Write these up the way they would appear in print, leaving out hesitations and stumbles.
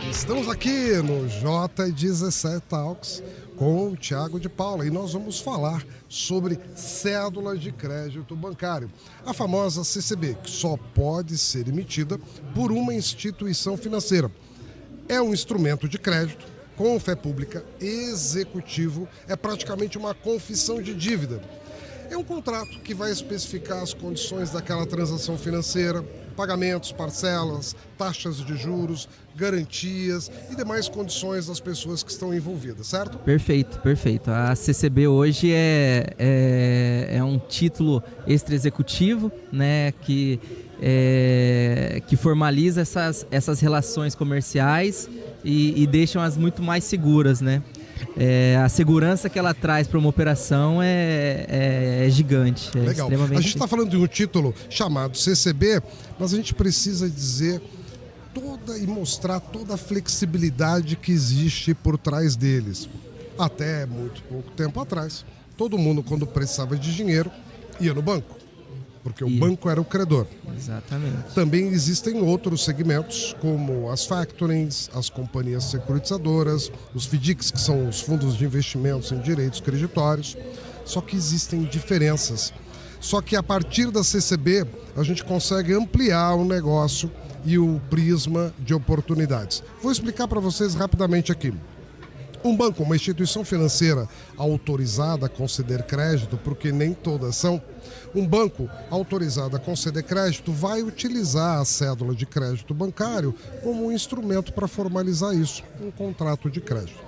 Estamos aqui no J17 Talks com o Thiago de Paula e nós vamos falar sobre cédula de crédito bancário, a famosa CCB, que só pode ser emitida por uma instituição financeira. É um instrumento de crédito com fé pública, executivo, é praticamente uma confissão de dívida. É um contrato que vai especificar as condições daquela transação financeira, pagamentos, parcelas, taxas de juros, garantias e demais condições das pessoas que estão envolvidas, certo? Perfeito, perfeito. A CCB hoje é um título extra-executivo, né, que formaliza essas relações comerciais e deixam-as muito mais seguras, né? A segurança que ela traz para uma operação é gigante. Legal. Extremamente... A gente está falando de um título chamado CCB, mas a gente precisa dizer e mostrar toda a flexibilidade que existe por trás deles. Até muito pouco tempo atrás, todo mundo, quando precisava de dinheiro, ia no banco, porque o banco era o credor. Exatamente. Também existem outros segmentos, como as factorings, as companhias securitizadoras, os FDICs, que são os fundos de investimentos em direitos creditórios. Só que existem diferenças. Só que a partir da CCB, a gente consegue ampliar o negócio e o prisma de oportunidades. Vou explicar para vocês rapidamente aqui. Um banco, uma instituição financeira autorizada a conceder crédito, porque nem todas são, um banco autorizado a conceder crédito vai utilizar a cédula de crédito bancário como um instrumento para formalizar isso, um contrato de crédito.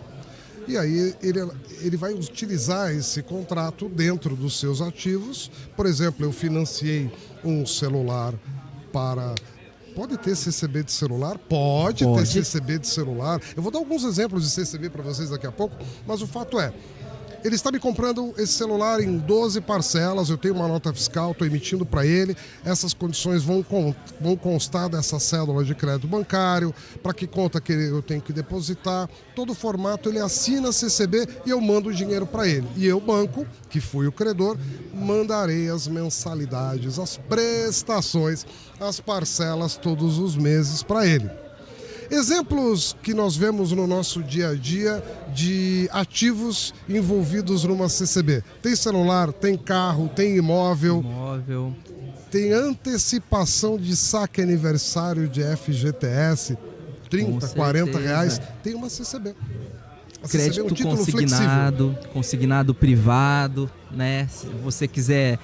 E aí ele vai utilizar esse contrato dentro dos seus ativos. Por exemplo, eu financiei um celular para... Pode ter CCB de celular? Pode ter CCB de celular. Eu vou dar alguns exemplos de CCB para vocês daqui a pouco, mas o fato é, ele está me comprando esse celular em 12 parcelas, eu tenho uma nota fiscal, estou emitindo para ele, essas condições vão constar dessa cédula de crédito bancário, para que conta que eu tenho que depositar, todo o formato ele assina a CCB e eu mando o dinheiro para ele. E eu, banco, que fui o credor, mandarei as mensalidades, as prestações, as parcelas todos os meses para ele. Exemplos que nós vemos no nosso dia a dia de ativos envolvidos numa CCB. Tem celular, tem carro, tem imóvel. Tem antecipação de saque aniversário de FGTS, 30, 40 reais. Tem uma CCB. A crédito CCB é um título consignado privado, né? Se você quiser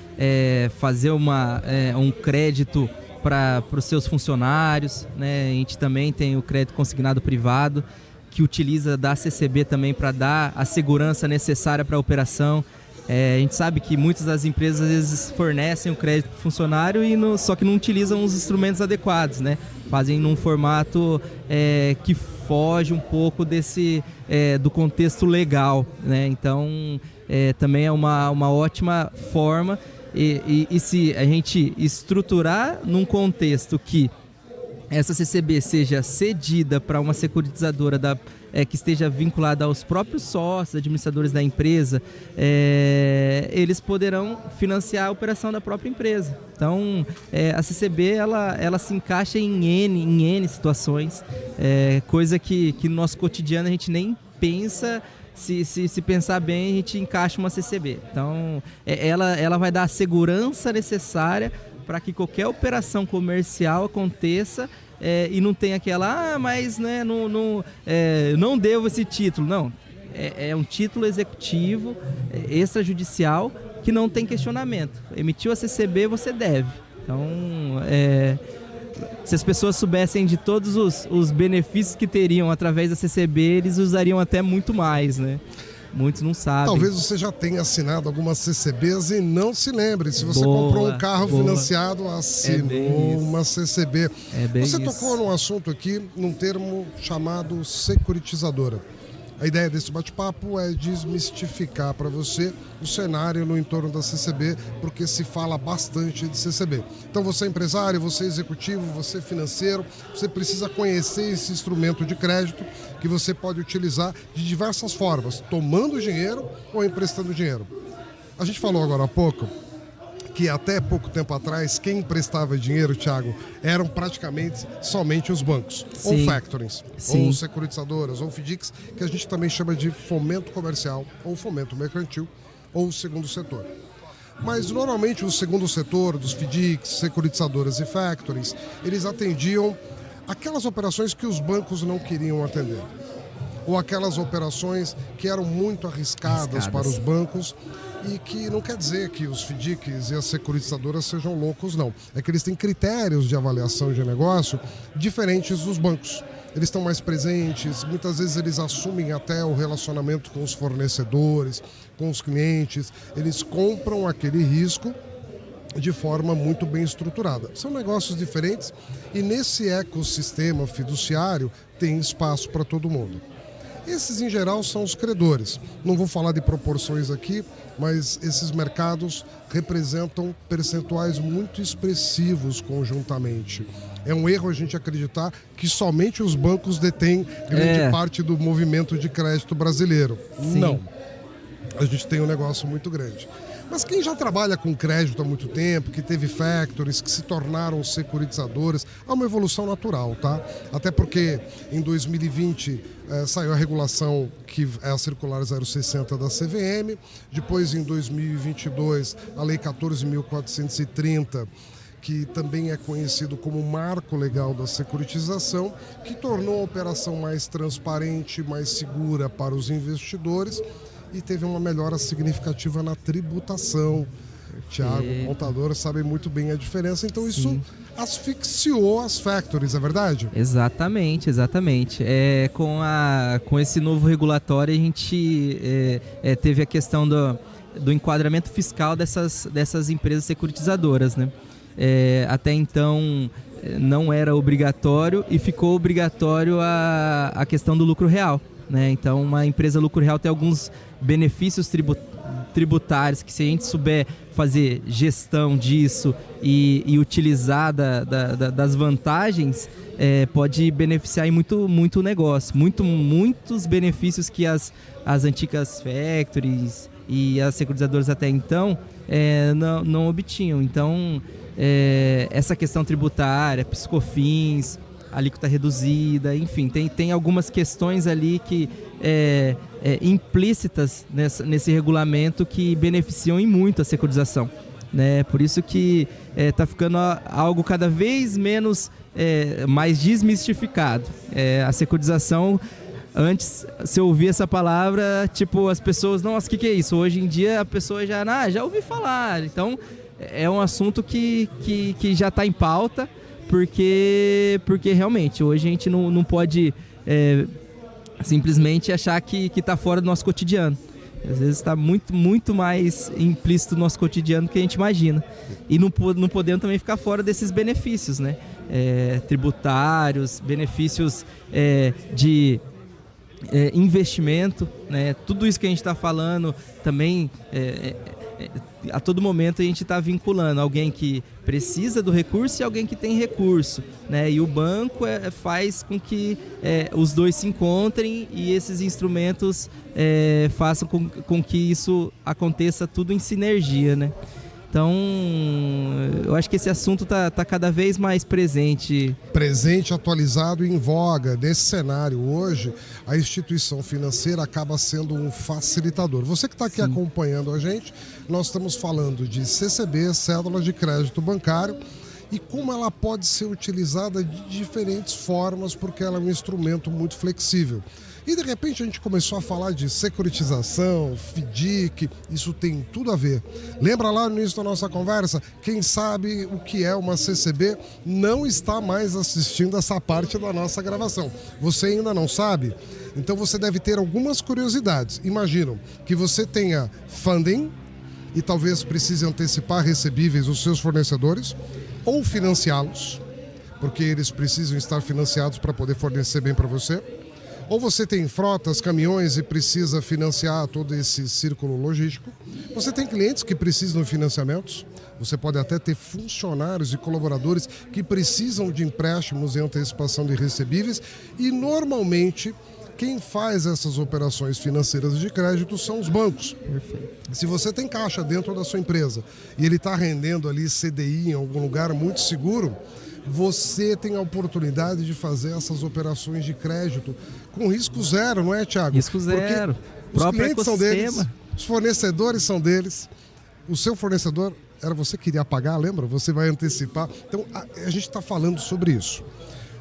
fazer um crédito para os seus funcionários, né? A gente também tem o crédito consignado privado, que utiliza da CCB também para dar a segurança necessária para a operação. A gente sabe que muitas das empresas às vezes fornecem o crédito para o funcionário só que não utilizam os instrumentos adequados, né? Fazem num formato que foge um pouco do contexto legal, né? Então também é uma ótima forma. E se a gente estruturar num contexto que essa CCB seja cedida para uma securitizadora que esteja vinculada aos próprios sócios, administradores da empresa, eles poderão financiar a operação da própria empresa. Então, a CCB ela se encaixa em N situações, coisa que no nosso cotidiano a gente nem pensa. Se pensar bem, a gente encaixa uma CCB. Então, ela vai dar a segurança necessária para que qualquer operação comercial aconteça e não tenha aquela, mas né, não devo esse título. Não, é um título executivo, extrajudicial, que não tem questionamento. Emitiu a CCB, você deve. Então, se as pessoas soubessem de todos os benefícios que teriam através da CCB, eles usariam até muito mais, né? Muitos não sabem. Talvez você já tenha assinado algumas CCBs e não se lembre. Se você comprou um carro financiado, assinou uma CCB. Você tocou num assunto aqui, num termo chamado securitizadora. A ideia desse bate-papo é desmistificar para você o cenário no entorno da CCB, porque se fala bastante de CCB. Então você é empresário, você é executivo, você é financeiro, você precisa conhecer esse instrumento de crédito que você pode utilizar de diversas formas, tomando dinheiro ou emprestando dinheiro. A gente falou agora há pouco que até pouco tempo atrás, quem emprestava dinheiro, Thiago, eram praticamente somente os bancos, Sim. ou factorings, Sim. ou securitizadoras, ou FDICs, que a gente também chama de fomento comercial, ou fomento mercantil, ou segundo setor. Mas normalmente o segundo setor, dos FDICs, securitizadoras e factorings, eles atendiam aquelas operações que os bancos não queriam atender, ou aquelas operações que eram muito arriscadas para os bancos, e que não quer dizer que os FDICs e as securitizadoras sejam loucos, não. É que eles têm critérios de avaliação de negócio diferentes dos bancos. Eles estão mais presentes, muitas vezes eles assumem até o relacionamento com os fornecedores, com os clientes, eles compram aquele risco de forma muito bem estruturada. São negócios diferentes e nesse ecossistema fiduciário tem espaço para todo mundo. Esses, em geral, são os credores. Não vou falar de proporções aqui, mas esses mercados representam percentuais muito expressivos conjuntamente. É um erro a gente acreditar que somente os bancos detêm grande parte do movimento de crédito brasileiro. Sim. Não. A gente tem um negócio muito grande. Mas quem já trabalha com crédito há muito tempo, que teve factories, que se tornaram securitizadoras, há uma evolução natural, tá? Até porque em 2020 saiu a regulação que é a circular 060 da CVM, depois em 2022 a lei 14.430, que também é conhecido como marco legal da securitização, que tornou a operação mais transparente, mais segura para os investidores, e teve uma melhora significativa na tributação. Thiago, contadores sabem muito bem a diferença, então Sim. Isso asfixiou as factories, é verdade? Exatamente. Com esse novo regulatório, a gente teve a questão do enquadramento fiscal dessas empresas securitizadoras, né? Até então não era obrigatório e ficou obrigatório a questão do lucro real, né? Então uma empresa lucro real tem alguns benefícios tributários que, se a gente souber fazer gestão disso e utilizar das vantagens, pode beneficiar em muito negócio, muitos benefícios que as antigas factories e as securitizadoras até então não obtinham. Então essa questão tributária, piscofins, alíquota reduzida, enfim, tem algumas questões ali que implícitas nesse regulamento que beneficiam em muito a securitização, né? Por isso que está ficando algo cada vez menos mais desmistificado. A securitização, antes, se eu ouvia essa palavra, tipo, as pessoas, nossa, o que é isso? Hoje em dia a pessoa já ouvi falar. Então é um assunto que já está em pauta, porque realmente hoje a gente não pode simplesmente achar que está fora do nosso cotidiano. Às vezes está muito mais implícito no nosso cotidiano do que a gente imagina. E não podemos também ficar fora desses benefícios, né? Tributários, benefícios de investimento, né? Tudo isso que a gente está falando também, a todo momento a gente está vinculando alguém que precisa do recurso e alguém que tem recurso, né? E o banco faz com que os dois se encontrem e esses instrumentos façam com que isso aconteça tudo em sinergia, né? Então, eu acho que esse assunto tá cada vez mais presente. Presente, atualizado e em voga. Nesse cenário hoje, a instituição financeira acaba sendo um facilitador. Você que está aqui Sim. acompanhando a gente, nós estamos falando de CCB, Cédula de Crédito Bancário, e como ela pode ser utilizada de diferentes formas, porque ela é um instrumento muito flexível. E de repente a gente começou a falar de securitização, FDIC, isso tem tudo a ver. Lembra lá no início da nossa conversa? Quem sabe o que é uma CCB não está mais assistindo essa parte da nossa gravação. Você ainda não sabe? Então você deve ter algumas curiosidades. Imagino que você tenha funding e talvez precise antecipar recebíveis dos seus fornecedores ou financiá-los, porque eles precisam estar financiados para poder fornecer bem para você. Ou você tem frotas, caminhões e precisa financiar todo esse círculo logístico. Você tem clientes que precisam de financiamentos. Você pode até ter funcionários e colaboradores que precisam de empréstimos e antecipação de recebíveis. E normalmente quem faz essas operações financeiras de crédito são os bancos. Perfeito. Se você tem caixa dentro da sua empresa e ele está rendendo ali CDI em algum lugar muito seguro, você tem a oportunidade de fazer essas operações de crédito com risco zero, não é, Thiago? Risco zero. Porque os clientes são deles, os fornecedores são deles, o seu fornecedor era você que iria pagar, lembra? Você vai antecipar. Então, a gente está falando sobre isso.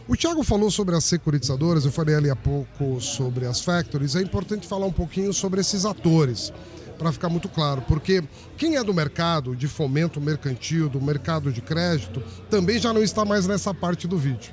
O Thiago falou sobre as securitizadoras, eu falei ali há pouco sobre as factories. É importante falar um pouquinho sobre esses atores, para ficar muito claro, porque quem é do mercado de fomento mercantil, do mercado de crédito, também já não está mais nessa parte do vídeo.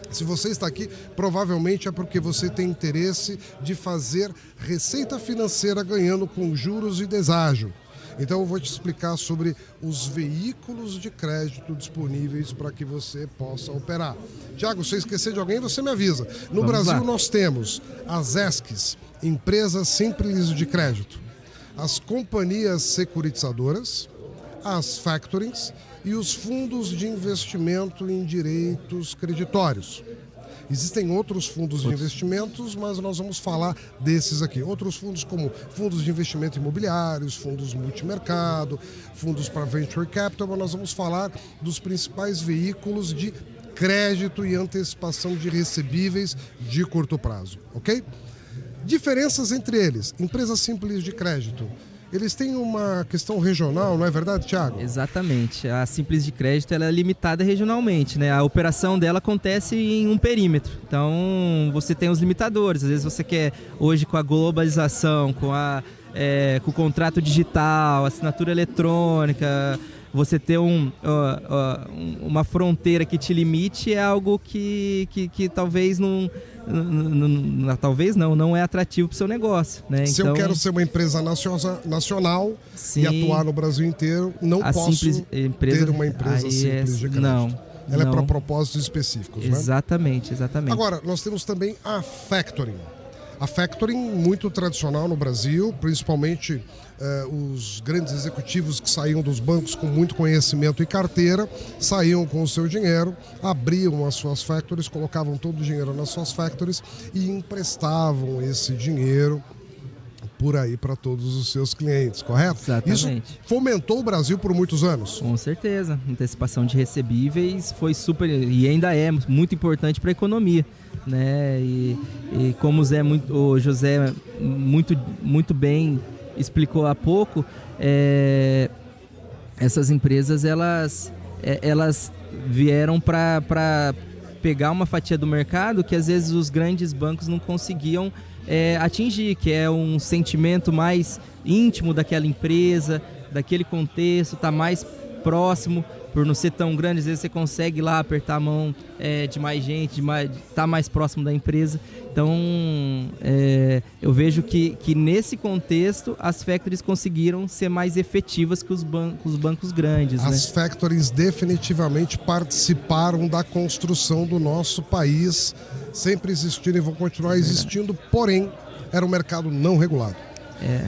Se você está aqui, provavelmente é porque você tem interesse de fazer receita financeira ganhando com juros e deságio. Então eu vou te explicar sobre os veículos de crédito disponíveis para que você possa operar. Tiago, se eu esquecer de alguém, você me avisa. No Brasil nós temos as ESCs, Empresas Simples de Crédito, as companhias securitizadoras, as factorings e os fundos de investimento em direitos creditórios. Existem outros fundos de investimentos, mas nós vamos falar desses aqui. Outros fundos como fundos de investimento imobiliários, fundos multimercado, fundos para venture capital, mas nós vamos falar dos principais veículos de crédito e antecipação de recebíveis de curto prazo, ok? Diferenças entre eles. Empresas simples de crédito. Eles têm uma questão regional, não é verdade, Thiago? Exatamente. A Simples de Crédito ela é limitada regionalmente, né? A operação dela acontece em um perímetro. Então, você tem os limitadores. Às vezes você quer, hoje, com a globalização, com o contrato digital, assinatura eletrônica, você ter uma fronteira que te limite é algo que talvez não é atrativo para o seu negócio, né? Se eu quero ser uma empresa nacional sim, e atuar no Brasil inteiro, não posso ter uma empresa simples de crédito. Não. Ela é para propósitos específicos, exatamente, né? Exatamente. Agora, nós temos também a factoring. A factoring, muito tradicional no Brasil, principalmente os grandes executivos que saíam dos bancos com muito conhecimento e carteira, saíam com o seu dinheiro, abriam as suas factories, colocavam todo o dinheiro nas suas factories e emprestavam esse dinheiro por aí para todos os seus clientes, correto? Exatamente. Isso fomentou o Brasil por muitos anos. Com certeza. Antecipação de recebíveis foi super, e ainda é muito importante para a economia, né? E como o José muito bem explicou há pouco, essas empresas elas vieram para pegar uma fatia do mercado que às vezes os grandes bancos não conseguiam atingir, que é um sentimento mais íntimo daquela empresa, daquele contexto, tá mais próximo, por não ser tão grande, às vezes você consegue ir lá apertar a mão de mais gente, tá mais próximo da empresa. Então, eu vejo que nesse contexto as factories conseguiram ser mais efetivas que os bancos grandes. As factories definitivamente participaram da construção do nosso país, sempre existiram e vão continuar existindo, porém, era um mercado não regulado.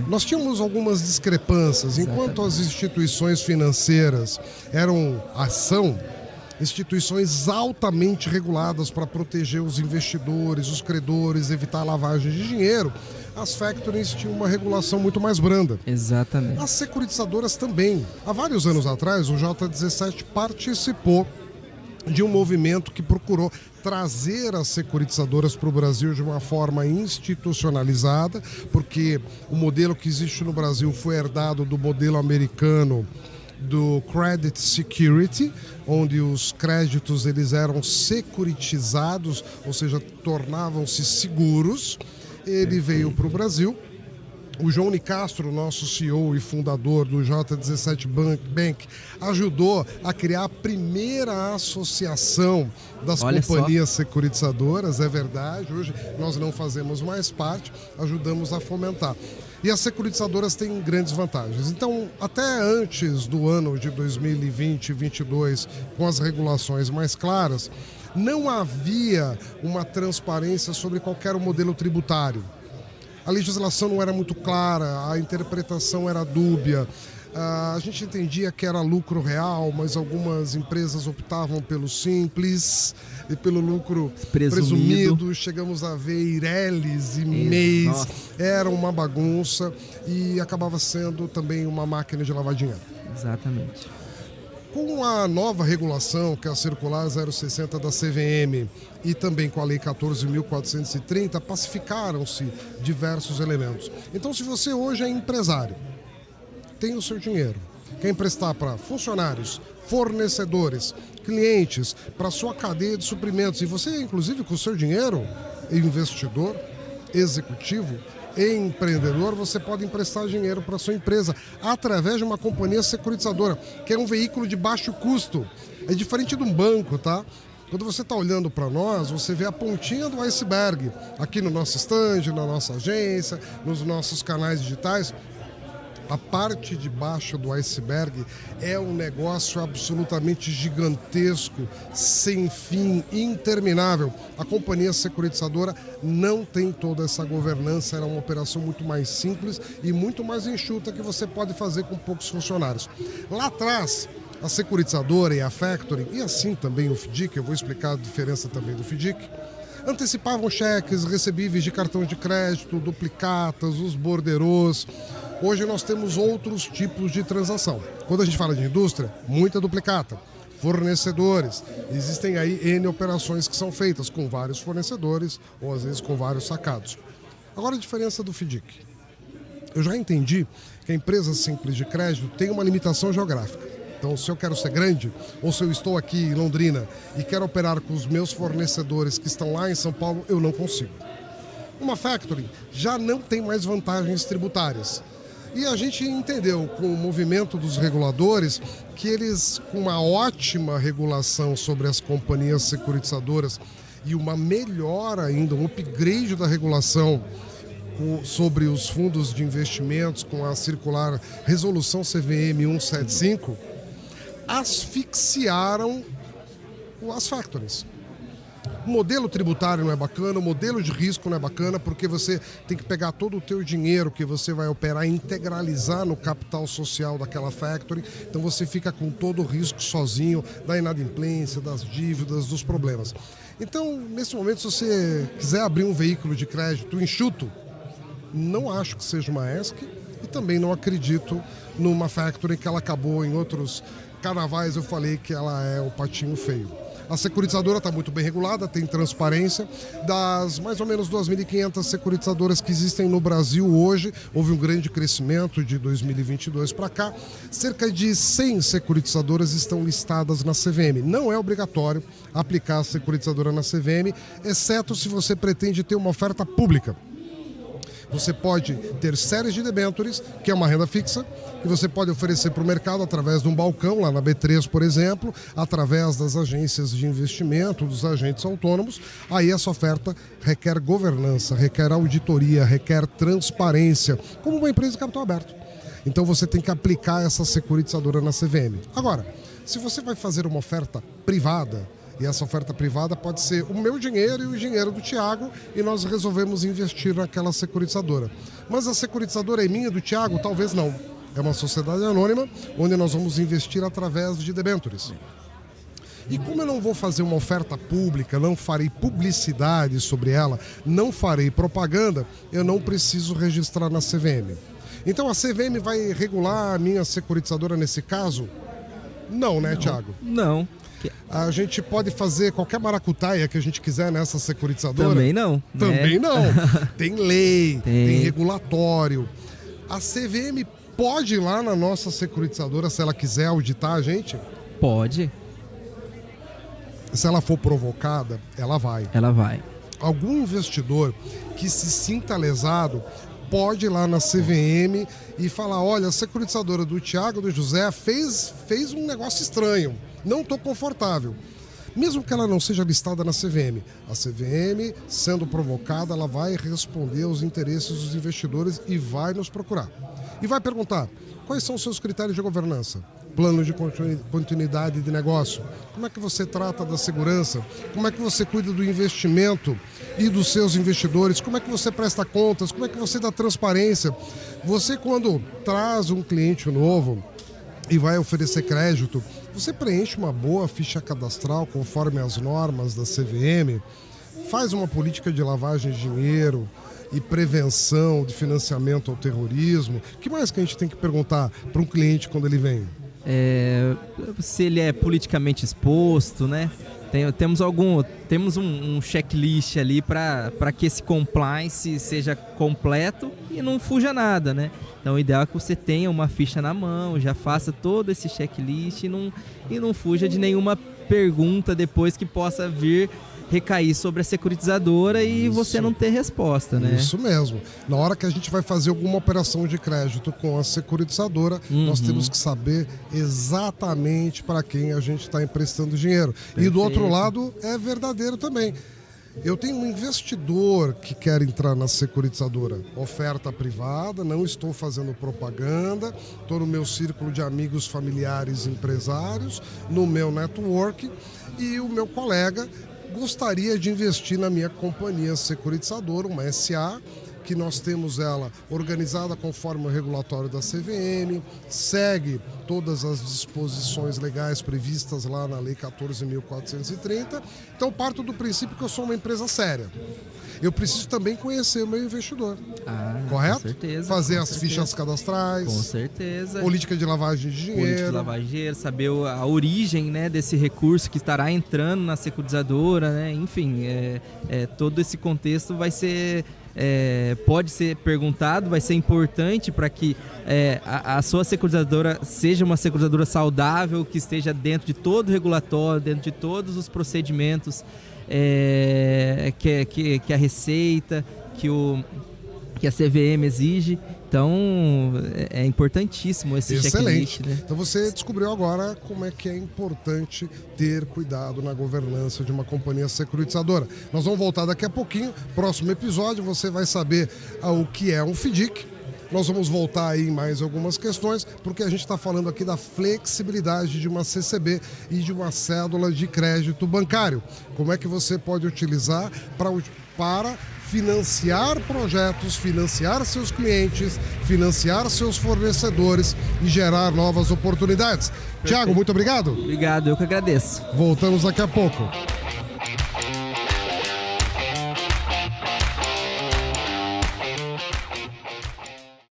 Nós tínhamos algumas discrepâncias. Enquanto as instituições financeiras são instituições altamente reguladas para proteger os investidores, os credores, evitar a lavagem de dinheiro, as factories tinham uma regulação muito mais branda. Exatamente. As securitizadoras também. Há vários anos atrás, o J17 participou de um movimento que procurou trazer as securitizadoras para o Brasil de uma forma institucionalizada, porque o modelo que existe no Brasil foi herdado do modelo americano do Credit Security, onde os créditos eles eram securitizados, ou seja, tornavam-se seguros. Ele veio para o Brasil. O João Nicastro, nosso CEO e fundador do J17 Bank, ajudou a criar a primeira associação das companhias securitizadoras, é verdade. Hoje nós não fazemos mais parte, ajudamos a fomentar. E as securitizadoras têm grandes vantagens. Então, até antes do ano de 2020 e 2022, com as regulações mais claras, não havia uma transparência sobre qualquer modelo tributário. A legislação não era muito clara, a interpretação era dúbia. A gente entendia que era lucro real, mas algumas empresas optavam pelo simples e pelo lucro presumido. Chegamos a ver Eireles e MEIs. Era uma bagunça e acabava sendo também uma máquina de lavar dinheiro. Exatamente. Com a nova regulação, que é a Circular 060 da CVM, e também com a Lei 14.430, pacificaram-se diversos elementos. Então, se você hoje é empresário, tem o seu dinheiro, quer emprestar para funcionários, fornecedores, clientes, para sua cadeia de suprimentos, e você, inclusive, com o seu dinheiro, investidor, executivo, empreendedor, você pode emprestar dinheiro para sua empresa através de uma companhia securitizadora, que é um veículo de baixo custo. É diferente de um banco, tá? Quando você está olhando para nós, você vê a pontinha do iceberg aqui no nosso stand, na nossa agência, nos nossos canais digitais. A parte de baixo do iceberg é um negócio absolutamente gigantesco, sem fim, interminável. A companhia securitizadora não tem toda essa governança, ela é uma operação muito mais simples e muito mais enxuta que você pode fazer com poucos funcionários. Lá atrás, a securitizadora e a factoring, e assim também o FDIC, eu vou explicar a diferença também do FDIC, antecipavam cheques recebíveis de cartão de crédito, duplicatas, os borderôs. Hoje nós temos outros tipos de transação. Quando a gente fala de indústria, muita duplicata. Fornecedores. Existem aí N operações que são feitas com vários fornecedores ou às vezes com vários sacados. Agora a diferença do FDIC. Eu já entendi que a empresa simples de crédito tem uma limitação geográfica. Então, se eu quero ser grande, ou se eu estou aqui em Londrina e quero operar com os meus fornecedores que estão lá em São Paulo, eu não consigo. Uma factoring já não tem mais vantagens tributárias. E a gente entendeu com o movimento dos reguladores que eles, com uma ótima regulação sobre as companhias securitizadoras e uma melhor ainda, um upgrade da regulação sobre os fundos de investimentos com a circular Resolução CVM 175, asfixiaram as factories. O modelo tributário não é bacana, o modelo de risco não é bacana, porque você tem que pegar todo o teu dinheiro que você vai operar e integralizar no capital social daquela factory. Então você fica com todo o risco sozinho da inadimplência, das dívidas, dos problemas. Então, nesse momento, se você quiser abrir um veículo de crédito enxuto, não acho que seja uma ESC e também não acredito numa factory que ela acabou em outros carnavais. Eu falei que ela é o patinho feio. A securitizadora está muito bem regulada, tem transparência. Das mais ou menos 2.500 securitizadoras que existem no Brasil hoje, houve um grande crescimento de 2022 para cá. Cerca de 100 securitizadoras estão listadas na CVM. Não é obrigatório aplicar a securitizadora na CVM, exceto se você pretende ter uma oferta pública. Você pode ter séries de debêntures, que é uma renda fixa, que você pode oferecer para o mercado através de um balcão, lá na B3, por exemplo, através das agências de investimento, dos agentes autônomos. Aí essa oferta requer governança, requer auditoria, requer transparência, como uma empresa de capital aberto. Então você tem que aplicar essa securitizadora na CVM. Agora, se você vai fazer uma oferta privada, e essa oferta privada pode ser o meu dinheiro e o dinheiro do Thiago, e nós resolvemos investir naquela securitizadora. Mas a securitizadora é minha, do Thiago? Talvez não. É uma sociedade anônima, onde nós vamos investir através de debêntures. E como eu não vou fazer uma oferta pública, não farei publicidade sobre ela, não farei propaganda, eu não preciso registrar na CVM. Então a CVM vai regular a minha securitizadora nesse caso? Não, né, Thiago? Não. A gente pode fazer qualquer maracutaia que a gente quiser nessa securitizadora? Também não. Também não. Tem lei, tem regulatório. A CVM pode ir lá na nossa securitizadora se ela quiser auditar a gente? Pode. Se ela for provocada, ela vai. Ela vai. Algum investidor que se sinta lesado pode ir lá na CVM e falar: olha, a securitizadora do Thiago, do José, fez um negócio estranho. Não estou confortável. Mesmo que ela não seja listada na CVM, a CVM, sendo provocada, ela vai responder aos interesses dos investidores e vai nos procurar. E vai perguntar: quais são os seus critérios de governança? plano de continuidade de negócio? Como é que você trata da segurança? Como é que você cuida do investimento e dos seus investidores? Como é que você presta contas? Como é que você dá transparência? Você, quando traz um cliente novo e vai oferecer crédito, você preenche uma boa ficha cadastral conforme as normas da CVM, faz uma política de lavagem de dinheiro e prevenção de financiamento ao terrorismo. O que mais que a gente tem que perguntar para um cliente quando ele vem? Se ele é politicamente exposto, né? Temos um checklist ali para que esse compliance seja completo e não fuja nada, né? Então o ideal é que você tenha uma ficha na mão, já faça todo esse checklist e não fuja de nenhuma pergunta depois que possa vir recair sobre a securitizadora e você não ter resposta, né? Isso mesmo. Na hora que a gente vai fazer alguma operação de crédito com a securitizadora, nós temos que saber exatamente para quem a gente está emprestando dinheiro. Perfeito. E do outro lado é verdadeiro também. Eu tenho um investidor que quer entrar na securitizadora, oferta privada, não estou fazendo propaganda, estou no meu círculo de amigos, familiares, empresários, no meu network, e o meu colega gostaria de investir na minha companhia securitizadora, uma SA, que nós temos ela organizada conforme o regulatório da CVM, segue todas as disposições legais previstas lá na Lei 14.430. Então, parto do princípio que eu sou uma empresa séria. Eu preciso também conhecer o meu investidor. Correto? Com certeza. Fazer as fichas cadastrais. Com certeza. Política de lavagem de dinheiro. Política de lavagem de dinheiro, saber a origem, né, desse recurso que estará entrando na securitizadora, né? Enfim, todo esse contexto vai ser... pode ser perguntado, vai ser importante para que a sua securitizadora seja uma securitizadora saudável, que esteja dentro de todo o regulatório, dentro de todos os procedimentos que a Receita, que a CVM exige. Então, é importantíssimo esse checklist, né? Então você descobriu agora como é que é importante ter cuidado na governança de uma companhia securitizadora. Nós vamos voltar daqui a pouquinho. Próximo episódio você vai saber o que é um FDIC. Nós vamos voltar aí em mais algumas questões, porque a gente está falando aqui da flexibilidade de uma CCB e de uma cédula de crédito bancário. Como é que você pode utilizar para financiar projetos, financiar seus clientes, financiar seus fornecedores e gerar novas oportunidades. Tiago, muito obrigado. Obrigado, eu que agradeço. Voltamos daqui a pouco.